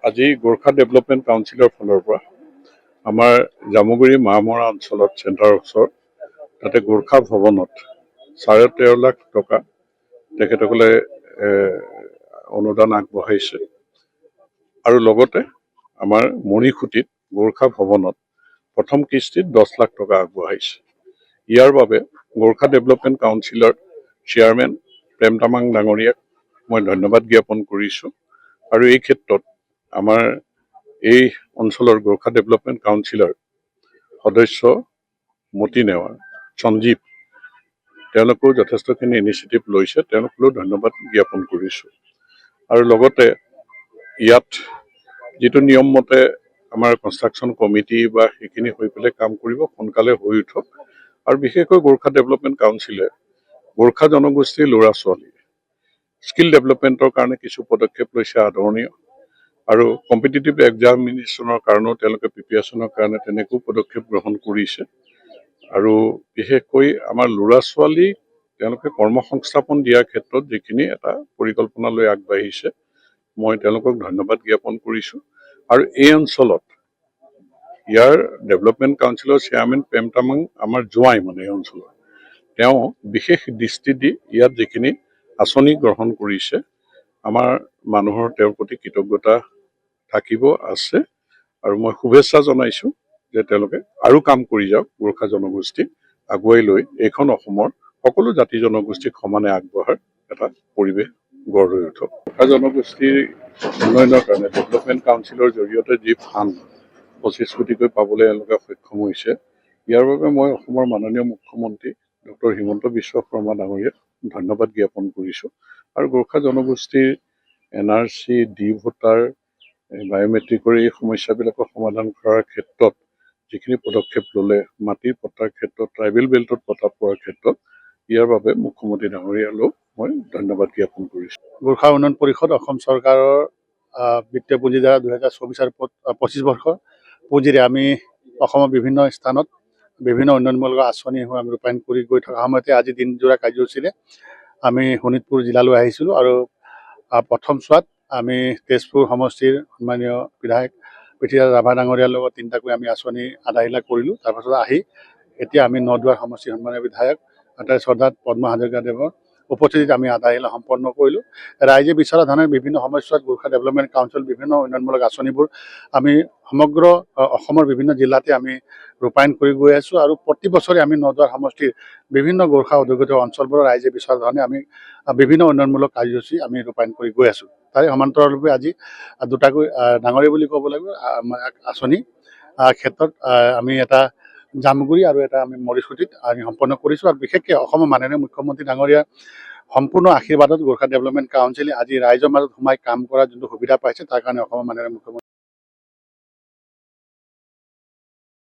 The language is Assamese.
আজি গোৰ্খা ডেভেলপমেণ্ট কাউন্সিলৰ ফালৰ পৰা আমাৰ জামুগুৰি মাহমৰা অঞ্চলত চেণ্টাৰৰ ওচৰত তাতে গোৰ্খা ভৱনত 13.5 লাখ টকা তেখেতসকলে অনুদান আগবঢ়াইছে আৰু লগতে আমাৰ মৰিখুটিত গোৰ্খা ভৱনত প্ৰথম কিস্তিত 10 লাখ টকা আগবঢ়াইছে। ইয়াৰ বাবে গোৰ্খা ডেভেলপমেণ্ট কাউন্সিলৰ চেয়াৰমেন প্ৰেম তামাং ডাঙৰীয়াক মই ধন্যবাদ জ্ঞাপন কৰিছোঁ। আৰু এই ক্ষেত্ৰত আমাৰ এই অঞ্চলৰ গোৰ্খা ডেভেলপমেণ্ট কাউন্সিলৰ সদস্য মতি নেৱাৰ সঞ্জীৱ তেওঁলোকেও যথেষ্টখিনি ইনিচিয়েটিভ লৈছে, তেওঁলোকলৈও ধন্যবাদ জ্ঞাপন কৰিছোঁ। আৰু লগতে ইয়াত যিটো নিয়ম মতে আমাৰ কনষ্ট্ৰাকশ্যন কমিটি বা সেইখিনি হৈ পেলাই কাম কৰিব সোনকালে হৈ উঠক। আৰু বিশেষকৈ গোৰ্খা ডেভেলপমেণ্ট কাউন্সিলে গোৰ্খা জনগোষ্ঠীৰ ল'ৰা ছোৱালী স্কিল ডেভেলপমেণ্টৰ কাৰণে কিছু পদক্ষেপ লৈছে আদৰণীয়। আৰু কম্পিটিটিভ এক্সামিনেশ্যনৰ কাৰণেও তেওঁলোকে প্ৰিপেৰেশ্যনৰ কাৰণে তেনেকৈও পদক্ষেপ গ্ৰহণ কৰিছে। আৰু বিশেষকৈ আমাৰ ল'ৰা ছোৱালীক তেওঁলোকে কৰ্মসংস্থাপন দিয়াৰ ক্ষেত্ৰত যিখিনি এটা পৰিকল্পনা লৈ আগবাঢ়িছে, মই তেওঁলোকক ধন্যবাদ জ্ঞাপন কৰিছোঁ। আৰু এই অঞ্চলত ইয়াৰ ডেভেলপমেণ্ট কাউন্সিলৰ চেয়াৰমেন প্ৰেম তামাং আমাৰ জোঁৱাই এই অঞ্চলৰ তেওঁ বিশেষ দৃষ্টি দি ইয়াত যিখিনি আঁচনি গ্ৰহণ কৰিছে, আমাৰ মানুহৰ তেওঁৰ প্ৰতি কৃতজ্ঞতা থাকিব আছে। আৰু মই শুভেচ্ছা জনাইছোঁ যে তেওঁলোকে আৰু কাম কৰি যাওক, গোৰ্খা জনগোষ্ঠীক আগুৱাই লৈ এইখন অসমৰ সকলো জাতি জনগোষ্ঠীক সমানে আগবঢ়াৰ এটা পৰিৱেশ গঢ় লৈ উঠক। গোৰ্খা জনগোষ্ঠীৰ উন্নয়নৰ কাৰণে ডেভেলপমেণ্ট কাউন্সিলৰ জৰিয়তে যি ফাণ্ড 25 কোটিকৈ পাবলৈ এওঁলোকে সক্ষম হৈছে, ইয়াৰ বাবে মই অসমৰ মাননীয় মুখ্যমন্ত্ৰী ডক্টৰ হিমন্ত বিশ্ব শৰ্মা ডাঙৰীয়াক ধন্যবাদ জ্ঞাপন কৰিছোঁ। আৰু গোৰ্খা জনগোষ্ঠীৰ NRC, ডি ভোটাৰ, বায়'মেট্ৰিকৰ এই সমস্যাবিলাকৰ সমাধান কৰাৰ ক্ষেত্ৰত যিখিনি পদক্ষেপ ল'লে, মাটিৰ পট্টাৰ ক্ষেত্ৰত, ট্ৰাইবেল বেল্টত পট্টা পোৱাৰ ক্ষেত্ৰত, ইয়াৰ বাবে মুখ্যমন্ত্ৰী ডাঙৰীয়ালৈও মই ধন্যবাদ জ্ঞাপন কৰিছোঁ। গোৰ্খা উন্নয়ন পৰিষদ অসম চৰকাৰৰ বিত্তীয় পুঁজি দ্বাৰা 2024 আৰু 25 বৰ্ষৰ পুঁজিৰে আমি অসমৰ বিভিন্ন স্থানত বিভিন্ন উন্নয়নমূলক আঁচনিসমূহ আমি ৰূপায়ণ কৰি গৈ থকা সময়তে আজি দিনজোৰা কাৰ্যসূচীৰে আমি শোণিতপুৰ জিলালৈ আহিছিলোঁ। আৰু প্ৰথম চোৱাত আমি তেজপুৰ সমষ্টিৰ সন্মানীয় বিধায়ক পৃথ্বীৰাজ ৰাভা ডাঙৰীয়াৰ লগত 3টাকৈ আমি আঁচনি আদায় কৰিলোঁ। তাৰপাছত আহি এতিয়া আমি নদুৱাৰ সমষ্টিৰ সন্মানীয় বিধায়ক আটাই শ্ৰদ্ধাত পদ্ম হাজৰিকাদেৱৰ উপস্থিতিত আমি আদায় সম্পন্ন কৰিলোঁ। ৰাইজে বিচৰা ধৰণে বিভিন্ন সময়ছোৱাত গোৰ্খা ডেভেলপমেণ্ট কাউন্সিল বিভিন্ন উন্নয়নমূলক আঁচনিবোৰ আমি সমগ্ৰ অসমৰ বিভিন্ন জিলাতে আমি ৰূপায়ণ কৰি গৈ আছোঁ। আৰু প্ৰতি বছৰে আমি নদুৱাৰ সমষ্টিৰ বিভিন্ন গোৰ্খা অধিকৃত অঞ্চলবোৰৰ ৰাইজে বিচৰা ধৰণে আমি বিভিন্ন উন্নয়নমূলক কাৰ্যসূচী আমি ৰূপায়ণ কৰি গৈ আছোঁ। তাৰে সমান্তৰালভাৱে আজি 2টাকৈ ডাঙৰীয়া বুলি ক'ব লাগিব আঁচনি ক্ষেত্ৰত আমি এটা জামুগুৰি আৰু এটা আমি মৰিখুটিত আমি সম্পন্ন কৰিছোঁ। আৰু বিশেষকৈ অসমৰ মাননীয় মুখ্যমন্ত্ৰী ডাঙৰীয়াৰ সম্পূৰ্ণ আশীৰ্বাদত গোৰ্খা ডেভেলপমেণ্ট কাউন্সিলে আজি ৰাইজৰ মাজত সোমাই কাম কৰাৰ যোনটো সুবিধা পাইছে, তাৰ কাৰণে অসমৰ মাননীয় মুখ্যমন্ত্ৰী